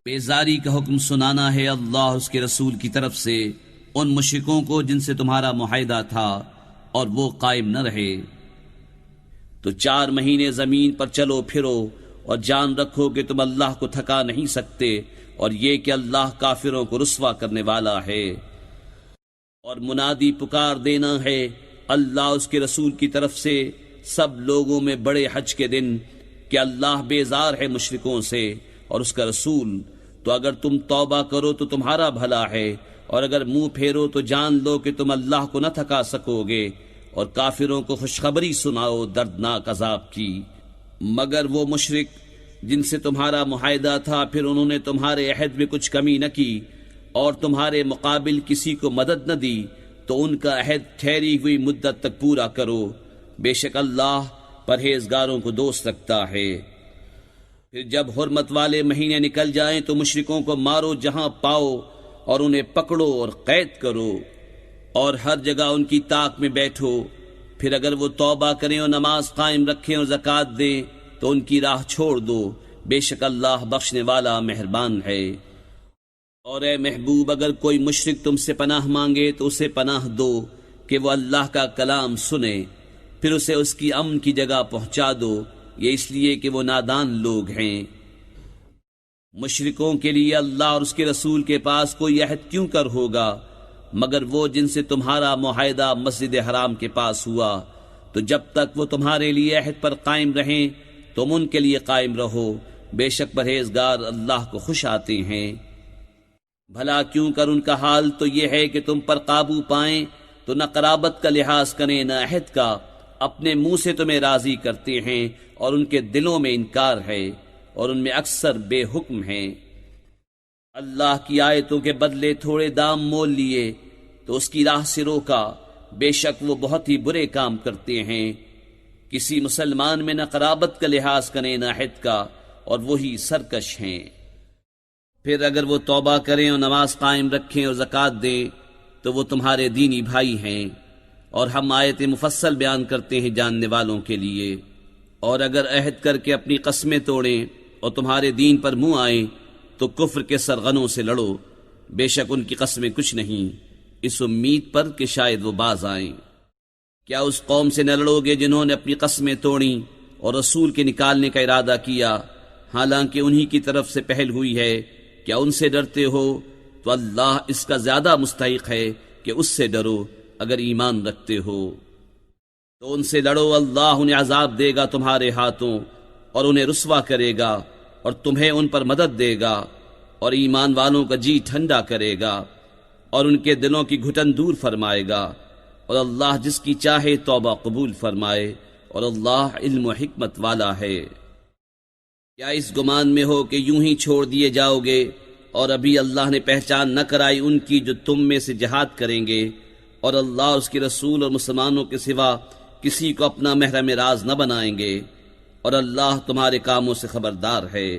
بیزاری کا حکم سنانا ہے اللہ اس کے رسول کی طرف سے ان مشرکوں کو جن سے تمہارا معاہدہ تھا اور وہ قائم نہ رہے۔ تو 4 مہینے زمین پر چلو پھرو اور جان رکھو کہ تم اللہ کو تھکا نہیں سکتے، اور یہ کہ اللہ کافروں کو رسوا کرنے والا ہے۔ اور منادی پکار دینا ہے اللہ اس کے رسول کی طرف سے سب لوگوں میں بڑے حج کے دن کہ اللہ بیزار ہے مشرکوں سے اور اس کا رسول، تو اگر تم توبہ کرو تو تمہارا بھلا ہے، اور اگر منہ پھیرو تو جان لو کہ تم اللہ کو نہ تھکا سکو گے، اور کافروں کو خوشخبری سناؤ دردناک عذاب کی۔ مگر وہ مشرک جن سے تمہارا معاہدہ تھا پھر انہوں نے تمہارے عہد میں کچھ کمی نہ کی اور تمہارے مقابل کسی کو مدد نہ دی، تو ان کا عہد ٹھہری ہوئی مدت تک پورا کرو، بے شک اللہ پرہیزگاروں کو دوست رکھتا ہے۔ پھر جب حرمت والے مہینے نکل جائیں تو مشرکوں کو مارو جہاں پاؤ، اور انہیں پکڑو اور قید کرو، اور ہر جگہ ان کی طاق میں بیٹھو۔ پھر اگر وہ توبہ کریں اور نماز قائم رکھیں اور زکوٰۃ دیں تو ان کی راہ چھوڑ دو، بے شک اللہ بخشنے والا مہربان ہے۔ اور اے محبوب، اگر کوئی مشرک تم سے پناہ مانگے تو اسے پناہ دو کہ وہ اللہ کا کلام سنے، پھر اسے اس کی امن کی جگہ پہنچا دو، یہ اس لیے کہ وہ نادان لوگ ہیں۔ مشرکوں کے لیے اللہ اور اس کے رسول کے پاس کوئی عہد کیوں کر ہوگا مگر وہ جن سے تمہارا معاہدہ مسجد حرام کے پاس ہوا، تو جب تک وہ تمہارے لیے عہد پر قائم رہیں تم ان کے لیے قائم رہو، بے شک پرہیزگار اللہ کو خوش آتے ہیں۔ بھلا کیوں کر ان کا حال تو یہ ہے کہ تم پر قابو پائیں تو نہ قرابت کا لحاظ کریں نہ عہد کا، اپنے منہ سے تمہیں راضی کرتے ہیں اور ان کے دلوں میں انکار ہے، اور ان میں اکثر بے حکم ہیں۔ اللہ کی آیتوں کے بدلے تھوڑے دام مول لیے تو اس کی راہ سے روکا، بے شک وہ بہت ہی برے کام کرتے ہیں۔ کسی مسلمان میں نہ قرابت کا لحاظ کریں نہ عہد کا، اور وہی سرکش ہیں۔ پھر اگر وہ توبہ کریں اور نماز قائم رکھیں اور زکوٰۃ دیں تو وہ تمہارے دینی بھائی ہیں، اور ہم آیت مفصل بیان کرتے ہیں جاننے والوں کے لیے۔ اور اگر عہد کر کے اپنی قسمیں توڑیں اور تمہارے دین پر منہ آئیں تو کفر کے سرغنوں سے لڑو، بے شک ان کی قسمیں کچھ نہیں، اس امید پر کہ شاید وہ باز آئیں۔ کیا اس قوم سے نہ لڑو گے جنہوں نے اپنی قسمیں توڑیں اور رسول کے نکالنے کا ارادہ کیا، حالانکہ انہی کی طرف سے پہل ہوئی ہے؟ کیا ان سے ڈرتے ہو؟ تو اللہ اس کا زیادہ مستحق ہے کہ اس سے ڈرو اگر ایمان رکھتے ہو۔ تو ان سے لڑو، اللہ انہیں عذاب دے گا تمہارے ہاتھوں اور انہیں رسوا کرے گا، اور تمہیں ان پر مدد دے گا، اور ایمان والوں کا جی ٹھنڈا کرے گا، اور ان کے دلوں کی گھٹن دور فرمائے گا، اور اللہ جس کی چاہے توبہ قبول فرمائے، اور اللہ علم و حکمت والا ہے۔ کیا اس گمان میں ہو کہ یوں ہی چھوڑ دیے جاؤ گے، اور ابھی اللہ نے پہچان نہ کرائی ان کی جو تم میں سے جہاد کریں گے، اور اللہ اس کے رسول اور مسلمانوں کے سوا کسی کو اپنا محرم راز نہ بنائیں گے، اور اللہ تمہارے کاموں سے خبردار ہے۔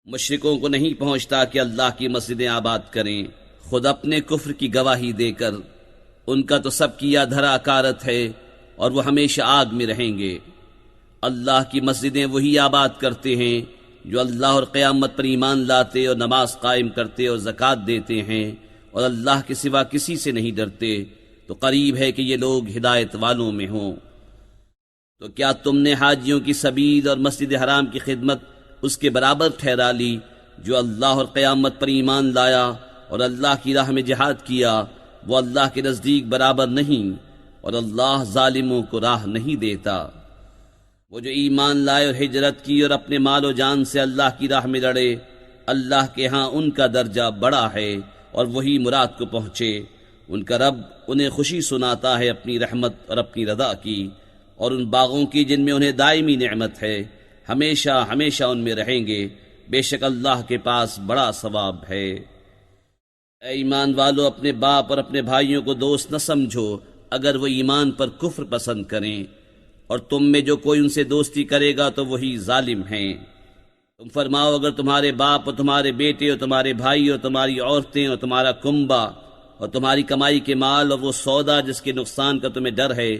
مشرکوں کو نہیں پہنچتا کہ اللہ کی مسجدیں آباد کریں، خود اپنے کفر کی گواہی دے کر۔ ان کا تو سب کیا دھرا کارت ہے، اور وہ ہمیشہ آگ میں رہیں گے۔ اللہ کی مسجدیں وہی آباد کرتے ہیں جو اللہ اور قیامت پر ایمان لاتے اور نماز قائم کرتے اور زکوٰۃ دیتے ہیں، اور اللہ کے سوا کسی سے نہیں ڈرتے، تو قریب ہے کہ یہ لوگ ہدایت والوں میں ہوں۔ تو کیا تم نے حاجیوں کی سبیل اور مسجد حرام کی خدمت اس کے برابر ٹھہرا لی جو اللہ اور قیامت پر ایمان لایا اور اللہ کی راہ میں جہاد کیا؟ وہ اللہ کے نزدیک برابر نہیں، اور اللہ ظالموں کو راہ نہیں دیتا۔ وہ جو ایمان لائے اور ہجرت کی اور اپنے مال و جان سے اللہ کی راہ میں لڑے، اللہ کے ہاں ان کا درجہ بڑا ہے، اور وہی مراد کو پہنچے۔ ان کا رب انہیں خوشی سناتا ہے اپنی رحمت اور اپنی رضا کی، اور ان باغوں کی جن میں انہیں دائمی نعمت ہے، ہمیشہ ہمیشہ ان میں رہیں گے، بے شک اللہ کے پاس بڑا ثواب ہے۔ اے ایمان والو، اپنے باپ اور اپنے بھائیوں کو دوست نہ سمجھو اگر وہ ایمان پر کفر پسند کریں، اور تم میں جو کوئی ان سے دوستی کرے گا تو وہی ظالم ہیں۔ تم فرماؤ، اگر تمہارے باپ اور تمہارے بیٹے اور تمہارے بھائی اور تمہاری عورتیں اور تمہارا کنبہ اور تمہاری کمائی کے مال اور وہ سودا جس کے نقصان کا تمہیں ڈر ہے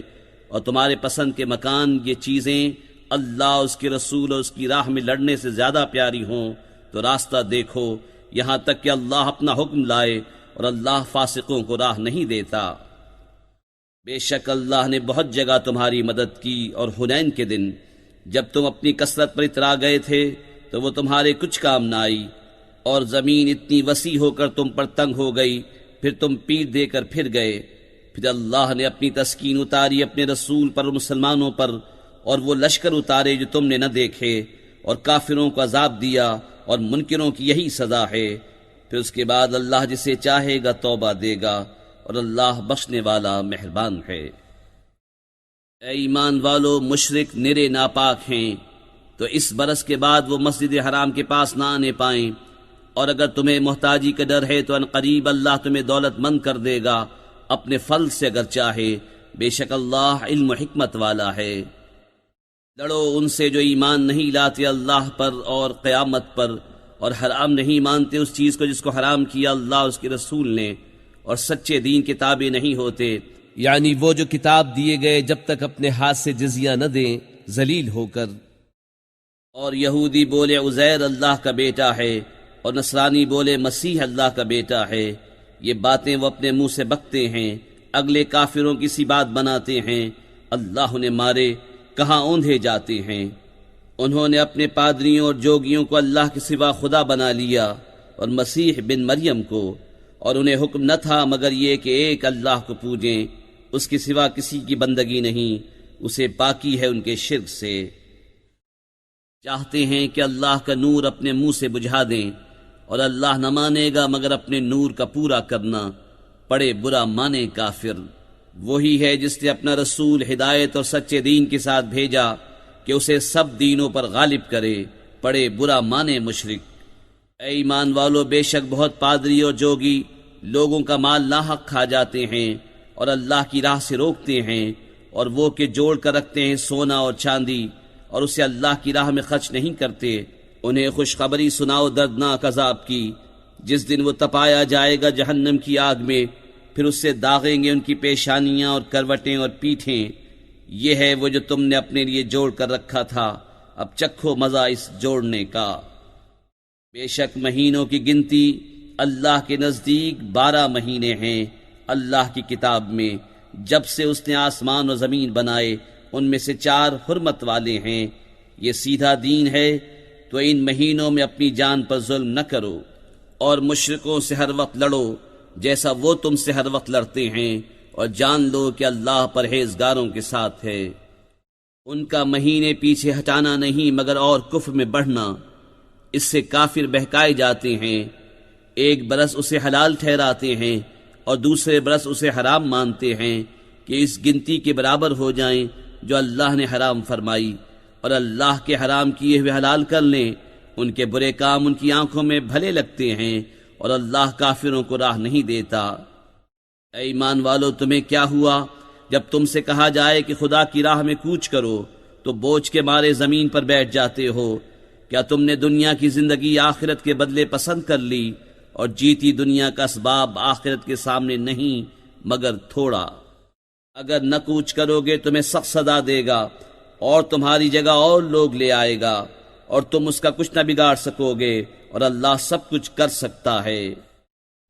اور تمہارے پسند کے مکان یہ چیزیں اللہ، اس کے رسول اور اس کی راہ میں لڑنے سے زیادہ پیاری ہوں تو راستہ دیکھو، یہاں تک کہ اللہ اپنا حکم لائے، اور اللہ فاسقوں کو راہ نہیں دیتا۔ بے شک اللہ نے بہت جگہ تمہاری مدد کی، اور حنین کے دن جب تم اپنی کثرت پر اترا گئے تھے تو وہ تمہارے کچھ کام نہ آئی، اور زمین اتنی وسیع ہو کر تم پر تنگ ہو گئی، پھر تم پیٹ دے کر پھر گئے۔ پھر اللہ نے اپنی تسکین اتاری اپنے رسول پر اور مسلمانوں پر، اور وہ لشکر اتارے جو تم نے نہ دیکھے، اور کافروں کو عذاب دیا، اور منکروں کی یہی سزا ہے۔ پھر اس کے بعد اللہ جسے چاہے گا توبہ دے گا، اور اللہ بخشنے والا مہربان ہے۔ اے ایمان والو، مشرک نرے ناپاک ہیں، تو اس برس کے بعد وہ مسجد حرام کے پاس نہ آنے پائیں، اور اگر تمہیں محتاجی کا ڈر ہے تو ان قریب اللہ تمہیں دولت مند کر دے گا اپنے فضل سے اگر چاہے، بے شک اللہ علم و حکمت والا ہے۔ لڑو ان سے جو ایمان نہیں لاتے اللہ پر اور قیامت پر، اور حرام نہیں مانتے اس چیز کو جس کو حرام کیا اللہ اور اس کے رسول نے، اور سچے دین کے تابع نہیں ہوتے، یعنی وہ جو کتاب دیے گئے جب تک اپنے ہاتھ سے جزیہ نہ دیں ذلیل ہو کر۔ اور یہودی بولے عزیر اللہ کا بیٹا ہے، اور نصرانی بولے مسیح اللہ کا بیٹا ہے، یہ باتیں وہ اپنے منہ سے بکتے ہیں، اگلے کافروں کی سی بات بناتے ہیں۔ اللہ انہیں مارے، کہاں اوندھے جاتے ہیں۔ انہوں نے اپنے پادریوں اور جوگیوں کو اللہ کے سوا خدا بنا لیا، اور مسیح بن مریم کو، اور انہیں حکم نہ تھا مگر یہ کہ ایک اللہ کو پوجیں، اس کے سوا کسی کی بندگی نہیں، اسے پاکی ہے ان کے شرک سے۔ چاہتے ہیں کہ اللہ کا نور اپنے منہ سے بجھا دیں، اور اللہ نہ مانے گا مگر اپنے نور کا پورا کرنا، پڑے برا مانے کافر۔ وہی ہے جس نے اپنا رسول ہدایت اور سچے دین کے ساتھ بھیجا کہ اسے سب دینوں پر غالب کرے، پڑے برا مانے مشرک۔ اے ایمان والو، بے شک بہت پادری اور جوگی لوگوں کا مال ناحق کھا جاتے ہیں، اور اللہ کی راہ سے روکتے ہیں، اور وہ کہ جوڑ کر رکھتے ہیں سونا اور چاندی، اور اسے اللہ کی راہ میں خرچ نہیں کرتے۔ انہیں خوشخبری سناؤ دردناک عذاب کی، جس دن وہ تپایا جائے گا جہنم کی آگ میں، پھر اس سے داغیں گے ان کی پیشانیاں اور کروٹیں اور پیٹھیں۔ یہ ہے وہ جو تم نے اپنے لیے جوڑ کر رکھا تھا، اب چکھو مزہ اس جوڑنے کا۔ بے شک مہینوں کی گنتی اللہ کے نزدیک 12 مہینے ہیں اللہ کی کتاب میں، جب سے اس نے آسمان و زمین بنائے، ان میں سے 4 حرمت والے ہیں۔ یہ سیدھا دین ہے، تو ان مہینوں میں اپنی جان پر ظلم نہ کرو، اور مشرکوں سے ہر وقت لڑو جیسا وہ تم سے ہر وقت لڑتے ہیں، اور جان لو کہ اللہ پرہیزگاروں کے ساتھ ہے۔ ان کا مہینے پیچھے ہٹانا نہیں مگر اور کفر میں بڑھنا، اس سے کافر بہکائے جاتے ہیں۔ ایک برس اسے حلال ٹھہراتے ہیں، اور دوسرے برس اسے حرام مانتے ہیں کہ اس گنتی کے برابر ہو جائیں جو اللہ نے حرام فرمائی، اور اللہ کے حرام کیے ہوئے حلال کر لیں۔ ان کے برے کام ان کی آنکھوں میں بھلے لگتے ہیں، اور اللہ کافروں کو راہ نہیں دیتا۔ اے ایمان والو، تمہیں کیا ہوا جب تم سے کہا جائے کہ خدا کی راہ میں کوچ کرو تو بوجھ کے مارے زمین پر بیٹھ جاتے ہو؟ کیا تم نے دنیا کی زندگی آخرت کے بدلے پسند کر لی، اور جیتی دنیا کا اسباب آخرت کے سامنے نہیں مگر تھوڑا؟ اگر نہ کوچ کرو گے تمہیں سخت سزا دے گا، اور تمہاری جگہ اور لوگ لے آئے گا، اور تم اس کا کچھ نہ بگاڑ سکو گے، اور اللہ سب کچھ کر سکتا ہے۔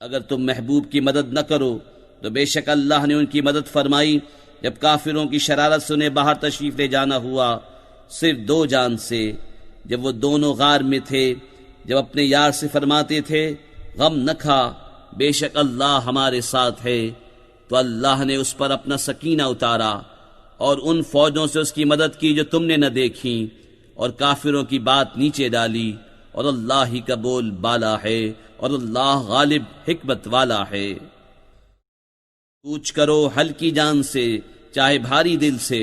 اگر تم محبوب کی مدد نہ کرو تو بے شک اللہ نے ان کی مدد فرمائی جب کافروں کی شرارت سے انہیں باہر تشریف لے جانا ہوا، صرف 2 جان سے، جب وہ دونوں غار میں تھے، جب اپنے یار سے فرماتے تھے غم نہ کھا، بے شک اللہ ہمارے ساتھ ہے، تو اللہ نے اس پر اپنا سکینہ اتارا، اور ان فوجوں سے اس کی مدد کی جو تم نے نہ دیکھیں، اور کافروں کی بات نیچے ڈالی، اور اللہ ہی کا بول بالا ہے، اور اللہ غالب حکمت والا ہے۔ کوچ کرو ہلکی جان سے چاہے بھاری دل سے،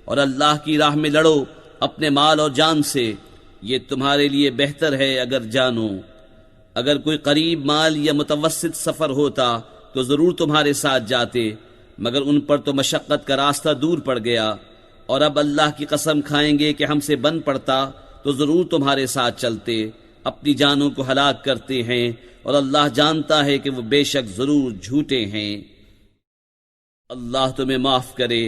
اور اللہ کی راہ میں لڑو اپنے مال اور جان سے، یہ تمہارے لیے بہتر ہے اگر جانو۔ اگر کوئی قریب مال یا متوسط سفر ہوتا تو ضرور تمہارے ساتھ جاتے، مگر ان پر تو مشقت کا راستہ دور پڑ گیا، اور اب اللہ کی قسم کھائیں گے کہ ہم سے بن پڑتا تو ضرور تمہارے ساتھ چلتے۔ اپنی جانوں کو ہلاک کرتے ہیں، اور اللہ جانتا ہے کہ وہ بے شک ضرور جھوٹے ہیں۔ اللہ تمہیں معاف کرے،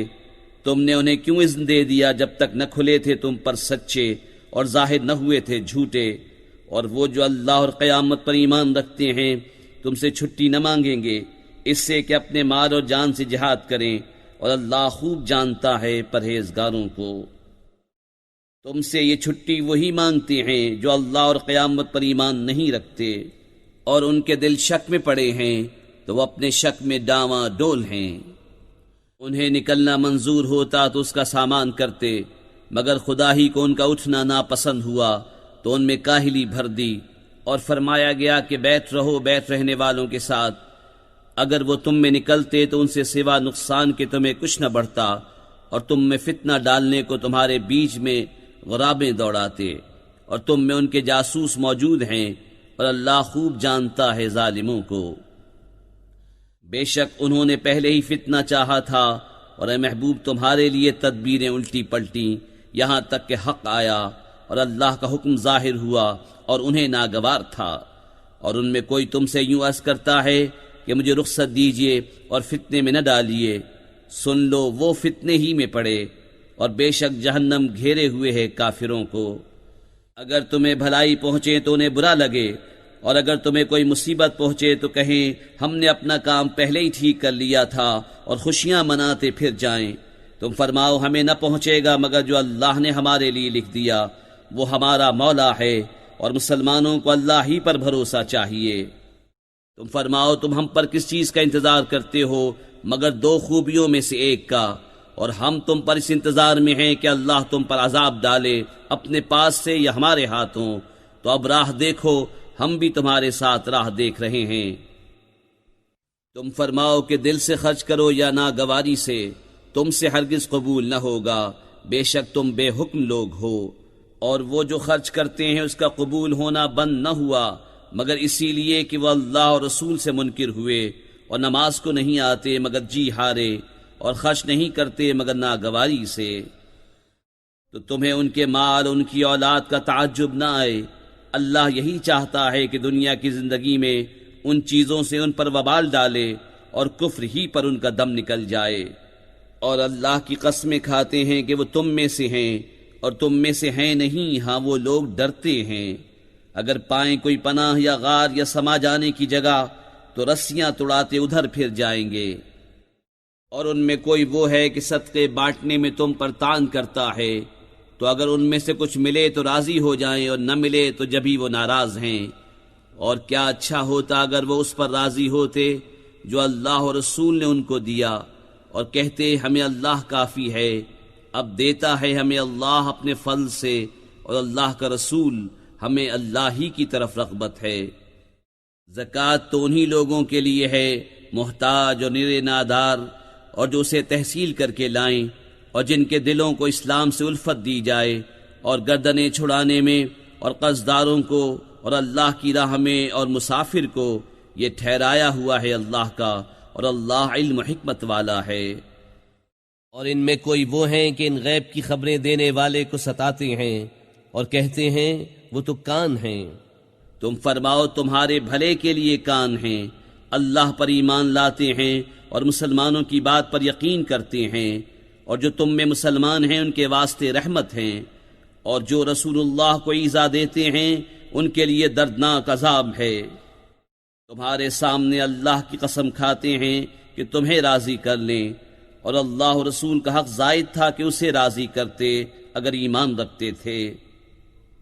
تم نے انہیں کیوں اذن دے دیا جب تک نہ کھلے تھے تم پر سچے اور ظاہر نہ ہوئے تھے جھوٹے؟ اور وہ جو اللہ اور قیامت پر ایمان رکھتے ہیں تم سے چھٹی نہ مانگیں گے اس سے کہ اپنے مال اور جان سے جہاد کریں، اور اللہ خوب جانتا ہے پرہیزگاروں کو۔ تم سے یہ چھٹی وہی مانگتے ہیں جو اللہ اور قیامت پر ایمان نہیں رکھتے، اور ان کے دل شک میں پڑے ہیں تو وہ اپنے شک میں ڈاواں ڈول ہیں۔ انہیں نکلنا منظور ہوتا تو اس کا سامان کرتے، مگر خدا ہی کو ان کا اٹھنا ناپسند ہوا تو ان میں کاہلی بھر دی، اور فرمایا گیا کہ بیٹھ رہو بیٹھ رہنے والوں کے ساتھ۔ اگر وہ تم میں نکلتے تو ان سے سوا نقصان کے تمہیں کچھ نہ بڑھتا، اور تم میں فتنہ ڈالنے کو تمہارے بیچ میں غرابیں دوڑاتے، اور تم میں ان کے جاسوس موجود ہیں، اور اللہ خوب جانتا ہے ظالموں کو۔ بے شک انہوں نے پہلے ہی فتنہ چاہا تھا، اور اے محبوب تمہارے لیے تدبیریں الٹی پلٹی یہاں تک کہ حق آیا، اور اللہ کا حکم ظاہر ہوا اور انہیں ناگوار تھا۔ اور ان میں کوئی تم سے یوں عرض کرتا ہے کہ مجھے رخصت دیجئے اور فتنے میں نہ ڈالیے، سن لو وہ فتنے ہی میں پڑے، اور بے شک جہنم گھیرے ہوئے ہے کافروں کو۔ اگر تمہیں بھلائی پہنچے تو انہیں برا لگے، اور اگر تمہیں کوئی مصیبت پہنچے تو کہیں ہم نے اپنا کام پہلے ہی ٹھیک کر لیا تھا، اور خوشیاں مناتے پھر جائیں۔ تم فرماؤ ہمیں نہ پہنچے گا مگر جو اللہ نے ہمارے لیے لکھ دیا، وہ ہمارا مولا ہے، اور مسلمانوں کو اللہ ہی پر بھروسہ چاہیے۔ تم فرماؤ تم ہم پر کس چیز کا انتظار کرتے ہو مگر دو خوبیوں میں سے ایک کا، اور ہم تم پر اس انتظار میں ہیں کہ اللہ تم پر عذاب ڈالے اپنے پاس سے یا ہمارے ہاتھوں۔ تو اب راہ دیکھو، ہم بھی تمہارے ساتھ راہ دیکھ رہے ہیں۔ تم فرماؤ کہ دل سے خرچ کرو یا ناگواری سے، تم سے ہرگز قبول نہ ہوگا، بے شک تم بے حکم لوگ ہو۔ اور وہ جو خرچ کرتے ہیں اس کا قبول ہونا بند نہ ہوا مگر اسی لیے کہ وہ اللہ اور رسول سے منکر ہوئے، اور نماز کو نہیں آتے مگر جی ہارے، اور خرچ نہیں کرتے مگر ناگواری سے۔ تو تمہیں ان کے مال ان کی اولاد کا تعجب نہ آئے، اللہ یہی چاہتا ہے کہ دنیا کی زندگی میں ان چیزوں سے ان پر وبال ڈالے اور کفر ہی پر ان کا دم نکل جائے۔ اور اللہ کی قسمیں کھاتے ہیں کہ وہ تم میں سے ہیں اور تم میں سے ہیں نہیں، ہاں وہ لوگ ڈرتے ہیں۔ اگر پائیں کوئی پناہ یا غار یا سما جانے کی جگہ تو رسیاں توڑاتے ادھر پھر جائیں گے۔ اور ان میں کوئی وہ ہے کہ صدقے بانٹنے میں تم پر طعن کرتا ہے، تو اگر ان میں سے کچھ ملے تو راضی ہو جائیں، اور نہ ملے تو جبھی وہ ناراض ہیں۔ اور کیا اچھا ہوتا اگر وہ اس پر راضی ہوتے جو اللہ اور رسول نے ان کو دیا، اور کہتے ہمیں اللہ کافی ہے۔ اب دیتا ہے ہمیں اللہ اپنے فضل سے، اور اللہ کا رسول ہمیں اللہ ہی کی طرف رغبت ہے۔ زکوٰۃ تو انہی لوگوں کے لیے ہے محتاج اور نرے نادار، اور جو اسے تحصیل کر کے لائیں، اور جن کے دلوں کو اسلام سے الفت دی جائے، اور گردنیں چھڑانے میں، اور قرضداروں کو، اور اللہ کی راہ میں، اور مسافر کو، یہ ٹھہرایا ہوا ہے اللہ کا، اور اللہ علم و حکمت والا ہے۔ اور ان میں کوئی وہ ہیں کہ ان غیب کی خبریں دینے والے کو ستاتے ہیں اور کہتے ہیں وہ تو کان ہیں۔ تم فرماؤ تمہارے بھلے کے لیے کان ہیں، اللہ پر ایمان لاتے ہیں اور مسلمانوں کی بات پر یقین کرتے ہیں، اور جو تم میں مسلمان ہیں ان کے واسطے رحمت ہیں، اور جو رسول اللہ کو ایذا دیتے ہیں ان کے لیے دردناک عذاب ہے۔ تمہارے سامنے اللہ کی قسم کھاتے ہیں کہ تمہیں راضی کر لیں، اور اللہ و رسول کا حق زائد تھا کہ اسے راضی کرتے اگر ایمان رکھتے تھے۔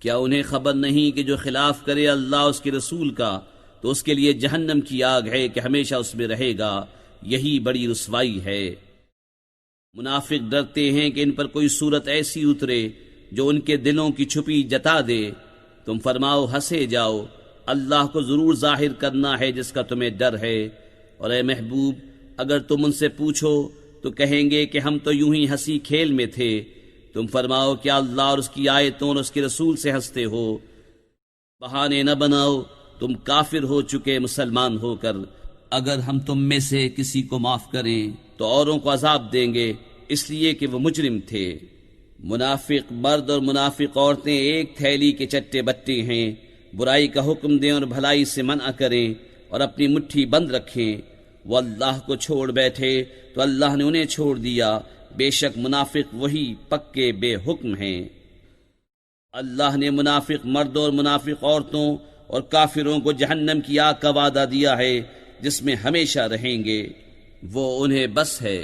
کیا انہیں خبر نہیں کہ جو خلاف کرے اللہ اس کے رسول کا تو اس کے لیے جہنم کی آگ ہے کہ ہمیشہ اس میں رہے گا، یہی بڑی رسوائی ہے۔ منافق ڈرتے ہیں کہ ان پر کوئی صورت ایسی اترے جو ان کے دلوں کی چھپی جتا دے۔ تم فرماؤ ہنسے جاؤ، اللہ کو ضرور ظاہر کرنا ہے جس کا تمہیں ڈر ہے۔ اور اے محبوب اگر تم ان سے پوچھو تو کہیں گے کہ ہم تو یوں ہی ہنسی کھیل میں تھے۔ تم فرماؤ کیا اللہ اور اس کی آیتوں اور اس کے رسول سے ہنستے ہو؟ بہانے نہ بناؤ، تم کافر ہو چکے مسلمان ہو کر۔ اگر ہم تم میں سے کسی کو معاف کریں تو اوروں کو عذاب دیں گے، اس لیے کہ وہ مجرم تھے۔ منافق مرد اور منافق عورتیں ایک تھیلی کے چٹے بٹے ہیں، برائی کا حکم دیں اور بھلائی سے منع کریں، اور اپنی مٹھی بند رکھیں۔ وہ اللہ کو چھوڑ بیٹھے تو اللہ نے انہیں چھوڑ دیا، بے شک منافق وہی پکے بے حکم ہیں۔ اللہ نے منافق مردوں اور منافق عورتوں اور کافروں کو جہنم کی آگ کا وعدہ دیا ہے جس میں ہمیشہ رہیں گے، وہ انہیں بس ہے،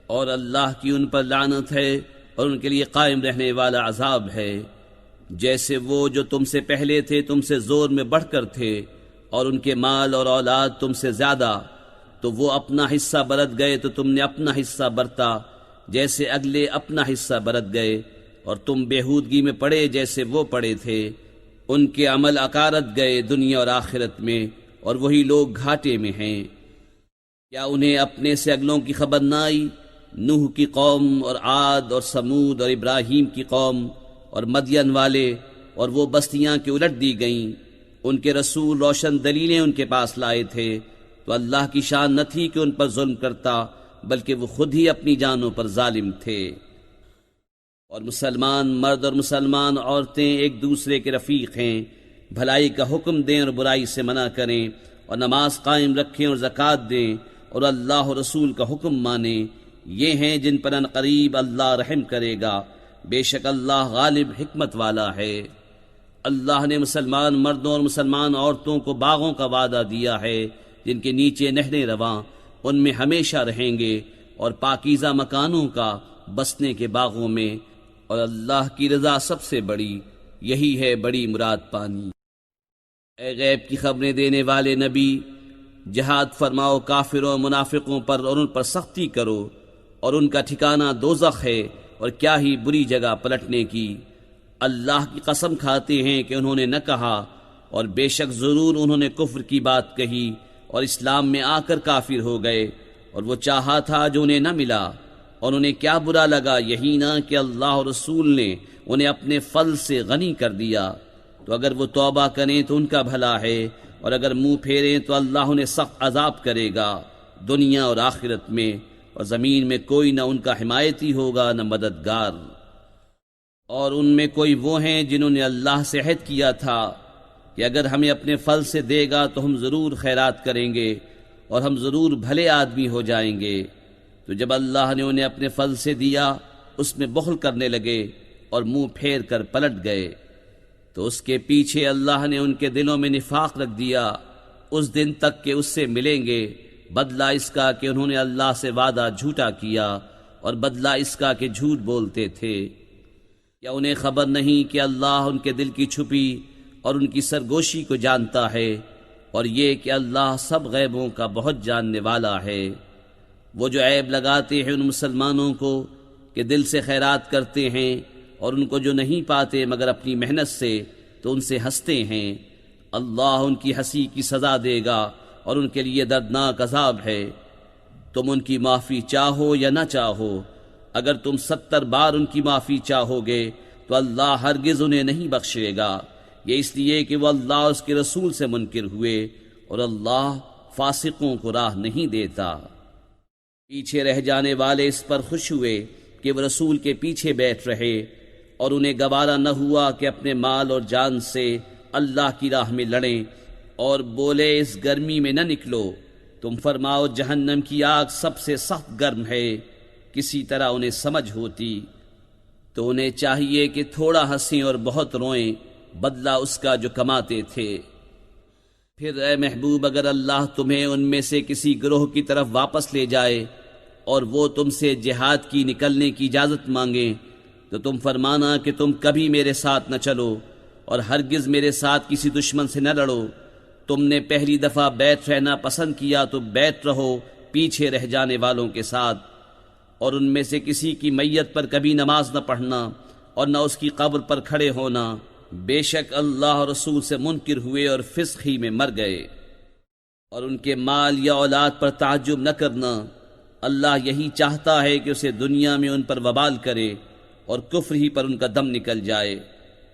اور اللہ کی ان پر لعنت ہے اور ان کے لیے قائم رہنے والا عذاب ہے۔ جیسے وہ جو تم سے پہلے تھے تم سے زور میں بڑھ کر تھے اور ان کے مال اور اولاد تم سے زیادہ، تو وہ اپنا حصہ برت گئے تو تم نے اپنا حصہ برتا، جیسے اگلے اپنا حصہ برت گئے، اور تم بےہودگی میں پڑے جیسے وہ پڑے تھے۔ ان کے عمل اکارت گئے دنیا اور آخرت میں، اور وہی لوگ گھاٹے میں ہیں۔ کیا انہیں اپنے سے اگلوں کی خبر نہ آئی؟ نوح کی قوم اور عاد اور سمود اور ابراہیم کی قوم اور مدین والے، اور وہ بستیاں کہ الٹ دی گئیں۔ ان کے رسول روشن دلیلیں ان کے پاس لائے تھے، تو اللہ کی شان نہ تھی کہ ان پر ظلم کرتا، بلکہ وہ خود ہی اپنی جانوں پر ظالم تھے۔ اور مسلمان مرد اور مسلمان عورتیں ایک دوسرے کے رفیق ہیں، بھلائی کا حکم دیں اور برائی سے منع کریں، اور نماز قائم رکھیں اور زکوٰۃ دیں، اور اللہ اور رسول کا حکم مانیں۔ یہ ہیں جن پر عنقریب اللہ رحم کرے گا، بے شک اللہ غالب حکمت والا ہے۔ اللہ نے مسلمان مردوں اور مسلمان عورتوں کو باغوں کا وعدہ دیا ہے جن کے نیچے نہریں رواں، ان میں ہمیشہ رہیں گے، اور پاکیزہ مکانوں کا بسنے کے باغوں میں، اور اللہ کی رضا سب سے بڑی، یہی ہے بڑی مراد پانی۔ اے غیب کی خبریں دینے والے نبی، جہاد فرماؤ کافروں اور منافقوں پر اور ان پر سختی کرو، اور ان کا ٹھکانہ دوزخ ہے، اور کیا ہی بری جگہ پلٹنے کی۔ اللہ کی قسم کھاتے ہیں کہ انہوں نے نہ کہا، اور بے شک ضرور انہوں نے کفر کی بات کہی اور اسلام میں آ کر کافر ہو گئے، اور وہ چاہا تھا جو انہیں نہ ملا، اور انہیں کیا برا لگا یہی نہ کہ اللہ اور رسول نے انہیں اپنے فضل سے غنی کر دیا۔ تو اگر وہ توبہ کریں تو ان کا بھلا ہے، اور اگر منہ پھیریں تو اللہ انہیں سخت عذاب کرے گا دنیا اور آخرت میں، اور زمین میں کوئی نہ ان کا حمایتی ہوگا نہ مددگار۔ اور ان میں کوئی وہ ہیں جنہوں نے اللہ سے عہد کیا تھا کہ اگر ہمیں اپنے فضل سے دے گا تو ہم ضرور خیرات کریں گے اور ہم ضرور بھلے آدمی ہو جائیں گے، تو جب اللہ نے انہیں اپنے فضل سے دیا اس میں بخل کرنے لگے اور منہ پھیر کر پلٹ گئے، تو اس کے پیچھے اللہ نے ان کے دلوں میں نفاق رکھ دیا اس دن تک کہ اس سے ملیں گے، بدلہ اس کا کہ انہوں نے اللہ سے وعدہ جھوٹا کیا، اور بدلہ اس کا کہ جھوٹ بولتے تھے۔ کیا انہیں خبر نہیں کہ اللہ ان کے دل کی چھپی اور ان کی سرگوشی کو جانتا ہے، اور یہ کہ اللہ سب غیبوں کا بہت جاننے والا ہے۔ وہ جو عیب لگاتے ہیں ان مسلمانوں کو کہ دل سے خیرات کرتے ہیں، اور ان کو جو نہیں پاتے مگر اپنی محنت سے، تو ان سے ہنستے ہیں، اللہ ان کی ہنسی کی سزا دے گا اور ان کے لیے دردناک عذاب ہے۔ تم ان کی معافی چاہو یا نہ چاہو، اگر تم 70 بار ان کی معافی چاہو گے تو اللہ ہرگز انہیں نہیں بخشے گا، یہ اس لیے کہ وہ اللہ اور اس کے رسول سے منکر ہوئے، اور اللہ فاسقوں کو راہ نہیں دیتا۔ پیچھے رہ جانے والے اس پر خوش ہوئے کہ وہ رسول کے پیچھے بیٹھ رہے، اور انہیں گوارا نہ ہوا کہ اپنے مال اور جان سے اللہ کی راہ میں لڑیں، اور بولے اس گرمی میں نہ نکلو، تم فرماؤ جہنم کی آگ سب سے سخت گرم ہے، کسی طرح انہیں سمجھ ہوتی تو انہیں چاہیے کہ تھوڑا ہنسیں اور بہت روئیں، بدلہ اس کا جو کماتے تھے۔ پھر اے محبوب اگر اللہ تمہیں ان میں سے کسی گروہ کی طرف واپس لے جائے اور وہ تم سے جہاد کی نکلنے کی اجازت مانگیں تو تم فرمانا کہ تم کبھی میرے ساتھ نہ چلو اور ہرگز میرے ساتھ کسی دشمن سے نہ لڑو، تم نے پہلی دفعہ بیٹھ رہنا پسند کیا تو بیٹھ رہو پیچھے رہ جانے والوں کے ساتھ، اور ان میں سے کسی کی میت پر کبھی نماز نہ پڑھنا اور نہ اس کی قبر پر کھڑے ہونا، بے شک اللہ اور رسول سے منکر ہوئے اور فسق ہی میں مر گئے۔ اور ان کے مال یا اولاد پر تعجب نہ کرنا، اللہ یہی چاہتا ہے کہ اسے دنیا میں ان پر وبال کرے اور کفر ہی پر ان کا دم نکل جائے۔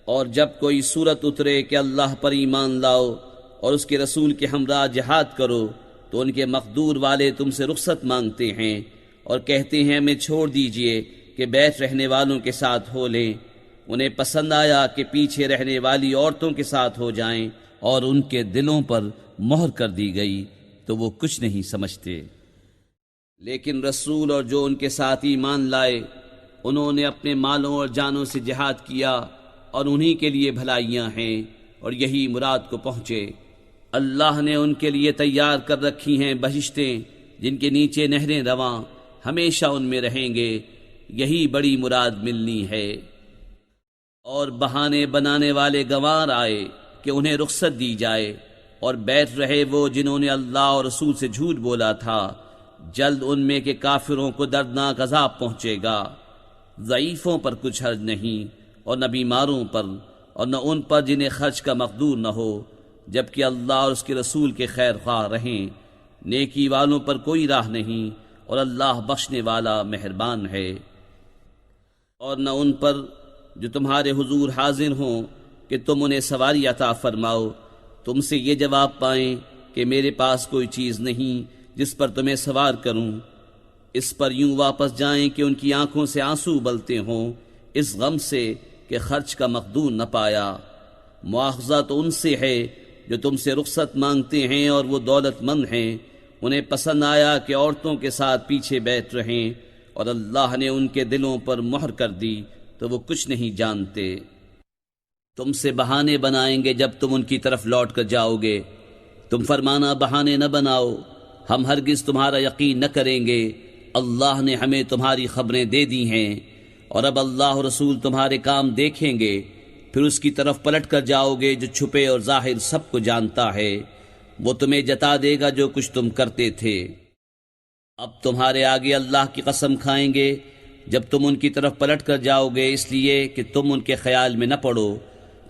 اور جب کوئی صورت اترے کہ اللہ پر ایمان لاؤ اور اس کے رسول کے ہمراہ جہاد کرو تو ان کے مقدور والے تم سے رخصت مانگتے ہیں اور کہتے ہیں ہمیں چھوڑ دیجئے کہ بیٹھ رہنے والوں کے ساتھ ہو لیں، انہیں پسند آیا کہ پیچھے رہنے والی عورتوں کے ساتھ ہو جائیں، اور ان کے دلوں پر مہر کر دی گئی تو وہ کچھ نہیں سمجھتے۔ لیکن رسول اور جو ان کے ساتھ ایمان لائے انہوں نے اپنے مالوں اور جانوں سے جہاد کیا، اور انہی کے لیے بھلائیاں ہیں اور یہی مراد کو پہنچے۔ اللہ نے ان کے لیے تیار کر رکھی ہیں بہشتیں جن کے نیچے نہریں رواں، ہمیشہ ان میں رہیں گے، یہی بڑی مراد ملنی ہے۔ اور بہانے بنانے والے گنوار آئے کہ انہیں رخصت دی جائے، اور بیٹھ رہے وہ جنہوں نے اللہ اور رسول سے جھوٹ بولا تھا، جلد ان میں کے کافروں کو دردناک عذاب پہنچے گا۔ ضعیفوں پر کچھ حرج نہیں، اور نہ بیماروں پر، اور نہ ان پر جنہیں خرچ کا مقدور نہ ہو، جبکہ اللہ اور اس کے رسول کے خیر خواہ رہیں۔ نیکی والوں پر کوئی راہ نہیں، اور اللہ بخشنے والا مہربان ہے۔ اور نہ ان پر جو تمہارے حضور حاضر ہوں کہ تم انہیں سواری عطا فرماؤ، تم سے یہ جواب پائیں کہ میرے پاس کوئی چیز نہیں جس پر تمہیں سوار کروں، اس پر یوں واپس جائیں کہ ان کی آنکھوں سے آنسو ابلتے ہوں اس غم سے کہ خرچ کا مقدور نہ پایا۔ مواخذہ تو ان سے ہے جو تم سے رخصت مانگتے ہیں اور وہ دولت مند ہیں، انہیں پسند آیا کہ عورتوں کے ساتھ پیچھے بیٹھ رہیں، اور اللہ نے ان کے دلوں پر مہر کر دی تو وہ کچھ نہیں جانتے۔ تم سے بہانے بنائیں گے جب تم ان کی طرف لوٹ کر جاؤ گے، تم فرمانا بہانے نہ بناؤ، ہم ہرگز تمہارا یقین نہ کریں گے، اللہ نے ہمیں تمہاری خبریں دے دی ہیں، اور اب اللہ اور رسول تمہارے کام دیکھیں گے، پھر اس کی طرف پلٹ کر جاؤ گے جو چھپے اور ظاہر سب کو جانتا ہے، وہ تمہیں جتا دے گا جو کچھ تم کرتے تھے۔ اب تمہارے آگے اللہ کی قسم کھائیں گے جب تم ان کی طرف پلٹ کر جاؤ گے، اس لیے کہ تم ان کے خیال میں نہ پڑو،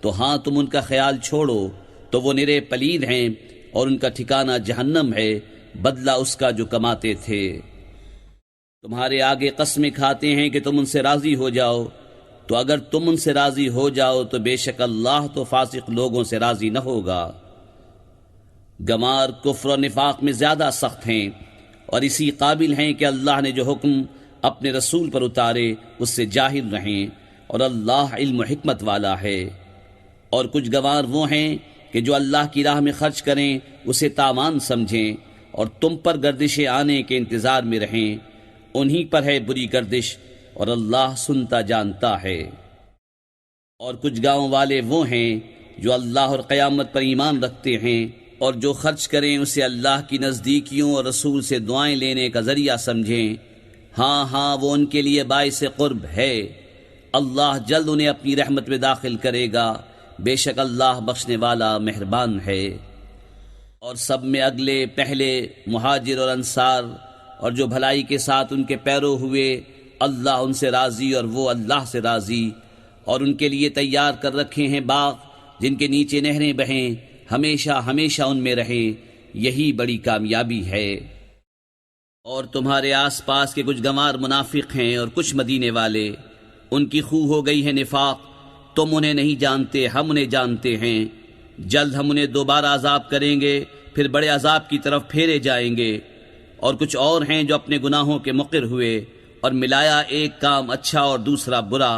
تو ہاں تم ان کا خیال چھوڑو تو وہ نرے پلید ہیں، اور ان کا ٹھکانہ جہنم ہے، بدلہ اس کا جو کماتے تھے۔ تمہارے آگے قسمیں کھاتے ہیں کہ تم ان سے راضی ہو جاؤ، تو اگر تم ان سے راضی ہو جاؤ تو بے شک اللہ تو فاسق لوگوں سے راضی نہ ہوگا۔ گمار کفر و نفاق میں زیادہ سخت ہیں، اور اسی قابل ہیں کہ اللہ نے جو حکم اپنے رسول پر اتارے اس سے جاہل رہیں، اور اللہ علم و حکمت والا ہے۔ اور کچھ گوار وہ ہیں کہ جو اللہ کی راہ میں خرچ کریں اسے تاوان سمجھیں، اور تم پر گردش آنے کے انتظار میں رہیں، انہی پر ہے بری گردش، اور اللہ سنتا جانتا ہے۔ اور کچھ گاؤں والے وہ ہیں جو اللہ اور قیامت پر ایمان رکھتے ہیں، اور جو خرچ کریں اسے اللہ کی نزدیکیوں اور رسول سے دعائیں لینے کا ذریعہ سمجھیں، ہاں ہاں وہ ان کے لیے باعث قرب ہے، اللہ جلد انہیں اپنی رحمت میں داخل کرے گا، بے شک اللہ بخشنے والا مہربان ہے۔ اور سب میں اگلے پہلے مہاجر اور انصار اور جو بھلائی کے ساتھ ان کے پیرو ہوئے، اللہ ان سے راضی اور وہ اللہ سے راضی، اور ان کے لیے تیار کر رکھے ہیں باغ جن کے نیچے نہریں بہیں، ہمیشہ ہمیشہ ان میں رہیں، یہی بڑی کامیابی ہے۔ اور تمہارے آس پاس کے کچھ گنوار منافق ہیں اور کچھ مدینے والے، ان کی خو ہو گئی ہے نفاق، تم انہیں نہیں جانتے، ہم انہیں جانتے ہیں، جلد ہم انہیں دوبارہ عذاب کریں گے، پھر بڑے عذاب کی طرف پھیرے جائیں گے۔ اور کچھ اور ہیں جو اپنے گناہوں کے مقر ہوئے اور ملایا ایک کام اچھا اور دوسرا برا،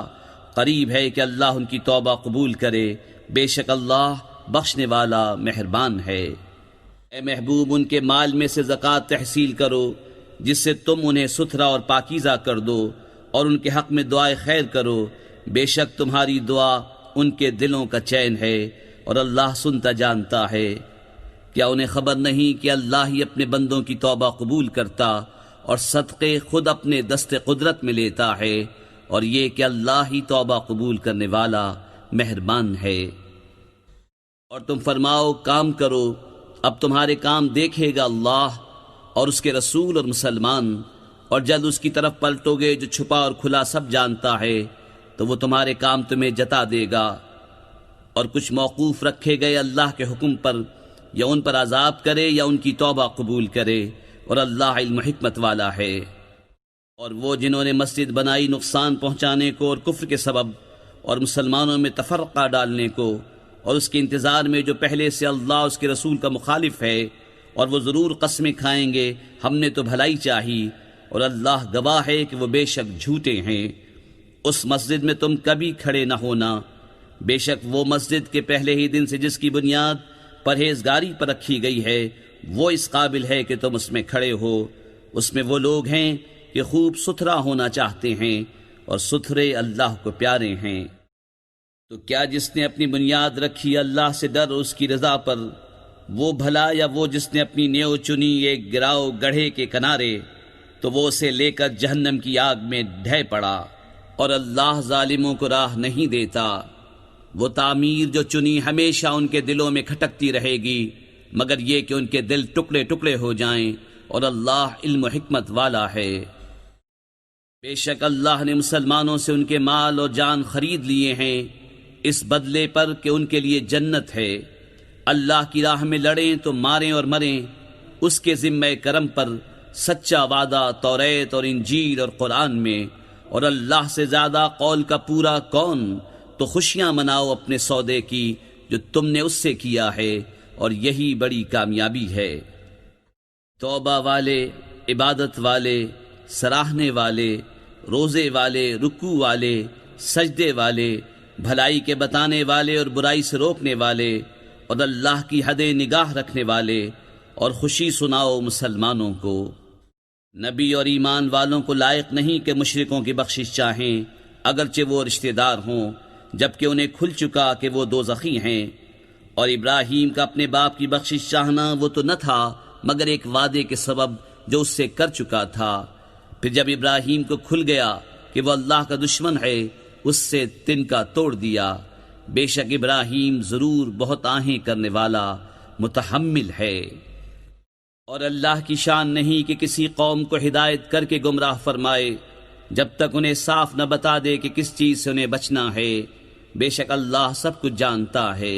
قریب ہے کہ اللہ ان کی توبہ قبول کرے، بے شک اللہ بخشنے والا مہربان ہے۔ اے محبوب، ان کے مال میں سے زکوٰۃ تحصیل کرو جس سے تم انہیں ستھرا اور پاکیزہ کر دو، اور ان کے حق میں دعائے خیر کرو، بے شک تمہاری دعا ان کے دلوں کا چین ہے، اور اللہ سنتا جانتا ہے۔ کیا انہیں خبر نہیں کہ اللہ ہی اپنے بندوں کی توبہ قبول کرتا اور صدقے خود اپنے دست قدرت میں لیتا ہے، اور یہ کہ اللہ ہی توبہ قبول کرنے والا مہربان ہے۔ اور تم فرماؤ کام کرو، اب تمہارے کام دیکھے گا اللہ اور اس کے رسول اور مسلمان، اور جلد اس کی طرف پلٹو گے جو چھپا اور کھلا سب جانتا ہے، تو وہ تمہارے کام تمہیں جتا دے گا۔ اور کچھ موقوف رکھے گئے اللہ کے حکم پر، یا ان پر عذاب کرے یا ان کی توبہ قبول کرے، اور اللہ علم و حکمت والا ہے۔ اور وہ جنہوں نے مسجد بنائی نقصان پہنچانے کو اور کفر کے سبب، اور مسلمانوں میں تفرقہ ڈالنے کو، اور اس کے انتظار میں جو پہلے سے اللہ اس کے رسول کا مخالف ہے، اور وہ ضرور قسمیں کھائیں گے ہم نے تو بھلائی چاہی، اور اللہ گواہ ہے کہ وہ بے شک جھوٹے ہیں۔ اس مسجد میں تم کبھی کھڑے نہ ہونا، بے شک وہ مسجد کے پہلے ہی دن سے جس کی بنیاد پرہیزگاری پر رکھی گئی ہے، وہ اس قابل ہے کہ تم اس میں کھڑے ہو، اس میں وہ لوگ ہیں کہ خوب ستھرا ہونا چاہتے ہیں اور ستھرے اللہ کو پیارے ہیں۔ تو کیا جس نے اپنی بنیاد رکھی اللہ سے ڈر اور اس کی رضا پر، وہ بھلا یا وہ جس نے اپنی نیو چنی ایک گراؤ گڑھے کے کنارے، تو وہ اسے لے کر جہنم کی آگ میں ڈھہ پڑا، اور اللہ ظالموں کو راہ نہیں دیتا۔ وہ تعمیر جو چنی ہمیشہ ان کے دلوں میں کھٹکتی رہے گی، مگر یہ کہ ان کے دل ٹکڑے ٹکڑے ہو جائیں، اور اللہ علم و حکمت والا ہے۔ بے شک اللہ نے مسلمانوں سے ان کے مال اور جان خرید لیے ہیں، اس بدلے پر کہ ان کے لیے جنت ہے۔ اللہ کی راہ میں لڑیں تو ماریں اور مریں، اس کے ذمہ کرم پر سچا وعدہ توریت اور انجیل اور قرآن میں، اور اللہ سے زیادہ قول کا پورا کون؟ تو خوشیاں مناؤ اپنے سودے کی جو تم نے اس سے کیا ہے، اور یہی بڑی کامیابی ہے۔ توبہ والے، عبادت والے، سراہنے والے، روزے والے، رکوع والے، سجدے والے، بھلائی کے بتانے والے اور برائی سے روکنے والے، اور اللہ کی حدیں نگاہ رکھنے والے، اور خوشی سناؤ مسلمانوں کو۔ نبی اور ایمان والوں کو لائق نہیں کہ مشرکوں کی بخشش چاہیں، اگرچہ وہ رشتہ دار ہوں، جبکہ انہیں کھل چکا کہ وہ دوزخی ہیں۔ اور ابراہیم کا اپنے باپ کی بخشش چاہنا وہ تو نہ تھا مگر ایک وعدے کے سبب جو اس سے کر چکا تھا۔ پھر جب ابراہیم کو کھل گیا کہ وہ اللہ کا دشمن ہے، اس سے تنکا توڑ دیا۔ بے شک ابراہیم ضرور بہت آہیں کرنے والا متحمل ہے۔ اور اللہ کی شان نہیں کہ کسی قوم کو ہدایت کر کے گمراہ فرمائے جب تک انہیں صاف نہ بتا دے کہ کس چیز سے انہیں بچنا ہے۔ بے شک اللہ سب کچھ جانتا ہے۔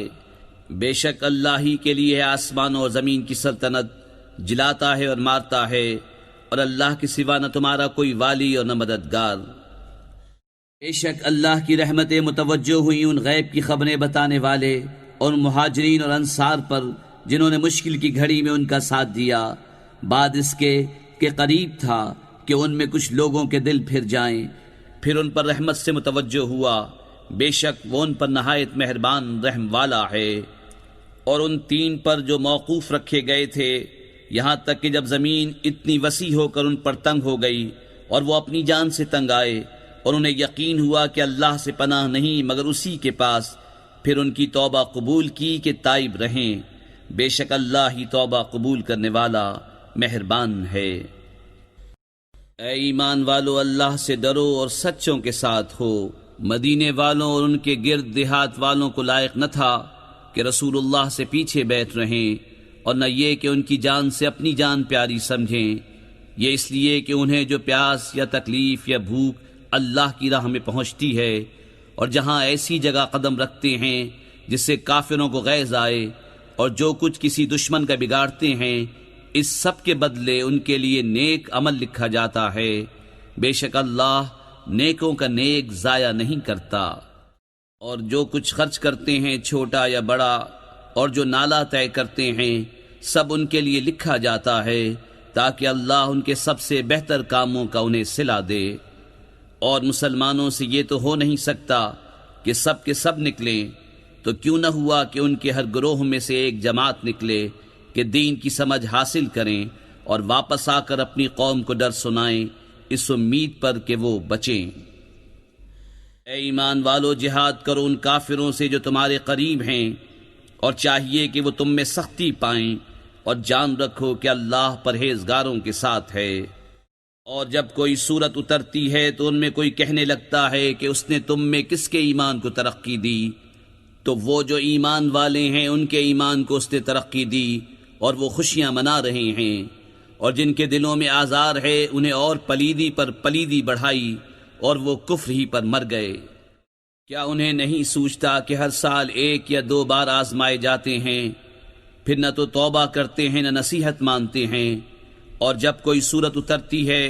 بے شک اللہ ہی کے لیے ہے آسمانوں اور زمین کی سلطنت، جلاتا ہے اور مارتا ہے، اور اللہ کے سوا نہ تمہارا کوئی والی اور نہ مددگار۔ بے شک اللہ کی رحمتیں متوجہ ہوئی ان غیب کی خبریں بتانے والے اور مہاجرین اور انصار پر جنہوں نے مشکل کی گھڑی میں ان کا ساتھ دیا، بعد اس کے کہ قریب تھا کہ ان میں کچھ لوگوں کے دل پھر جائیں، پھر ان پر رحمت سے متوجہ ہوا۔ بے شک وہ ان پر نہایت مہربان رحم والا ہے۔ اور ان تین پر جو موقوف رکھے گئے تھے، یہاں تک کہ جب زمین اتنی وسیع ہو کر ان پر تنگ ہو گئی اور وہ اپنی جان سے تنگ آئے، اور انہیں یقین ہوا کہ اللہ سے پناہ نہیں مگر اسی کے پاس، پھر ان کی توبہ قبول کی کہ تائب رہیں۔ بے شک اللہ ہی توبہ قبول کرنے والا مہربان ہے۔ اے ایمان والو، اللہ سے ڈرو اور سچوں کے ساتھ ہو۔ مدینے والوں اور ان کے گرد دیہات والوں کو لائق نہ تھا کہ رسول اللہ سے پیچھے بیٹھ رہیں، اور نہ یہ کہ ان کی جان سے اپنی جان پیاری سمجھیں، یہ اس لیے کہ انہیں جو پیاس یا تکلیف یا بھوک اللہ کی راہ میں پہنچتی ہے، اور جہاں ایسی جگہ قدم رکھتے ہیں جس سے کافروں کو غیظ آئے، اور جو کچھ کسی دشمن کا بگاڑتے ہیں، اس سب کے بدلے ان کے لیے نیک عمل لکھا جاتا ہے۔ بے شک اللہ نیکوں کا نیک ضائع نہیں کرتا۔ اور جو کچھ خرچ کرتے ہیں چھوٹا یا بڑا، اور جو نالا طے کرتے ہیں، سب ان کے لیے لکھا جاتا ہے، تاکہ اللہ ان کے سب سے بہتر کاموں کا انہیں صلہ دے۔ اور مسلمانوں سے یہ تو ہو نہیں سکتا کہ سب کے سب نکلیں، تو کیوں نہ ہوا کہ ان کے ہر گروہ میں سے ایک جماعت نکلے کہ دین کی سمجھ حاصل کریں اور واپس آ کر اپنی قوم کو ڈر سنائیں، اس امید پر کہ وہ بچیں۔ اے ایمان والو، جہاد کرو ان کافروں سے جو تمہارے قریب ہیں، اور چاہیے کہ وہ تم میں سختی پائیں، اور جان رکھو کہ اللہ پرہیزگاروں کے ساتھ ہے۔ اور جب کوئی صورت اترتی ہے تو ان میں کوئی کہنے لگتا ہے کہ اس نے تم میں کس کے ایمان کو ترقی دی؟ تو وہ جو ایمان والے ہیں ان کے ایمان کو اس نے ترقی دی، اور وہ خوشیاں منا رہے ہیں۔ اور جن کے دلوں میں آزار ہے انہیں اور پلیدی پر پلیدی بڑھائی، اور وہ کفر ہی پر مر گئے۔ کیا انہیں نہیں سوچتا کہ ہر سال 1 یا 2 بار آزمائے جاتے ہیں، پھر نہ تو توبہ کرتے ہیں نہ نصیحت مانتے ہیں؟ اور جب کوئی صورت اترتی ہے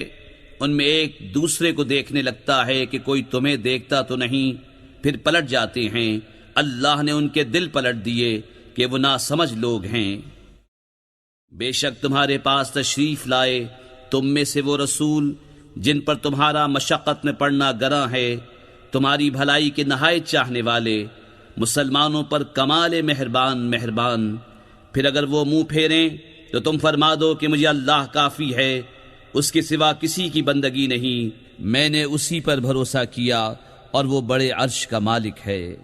ان میں ایک دوسرے کو دیکھنے لگتا ہے کہ کوئی تمہیں دیکھتا تو نہیں، پھر پلٹ جاتے ہیں۔ اللہ نے ان کے دل پلٹ دیے کہ وہ ناسمجھ لوگ ہیں۔ بے شک تمہارے پاس تشریف لائے تم میں سے وہ رسول جن پر تمہارا مشقت میں پڑنا گراں ہے، تمہاری بھلائی کے نہایت چاہنے والے، مسلمانوں پر کمال مہربان۔ پھر اگر وہ منہ پھیریں تو تم فرما دو کہ مجھے اللہ کافی ہے، اس کے سوا کسی کی بندگی نہیں، میں نے اسی پر بھروسہ کیا اور وہ بڑے عرش کا مالک ہے۔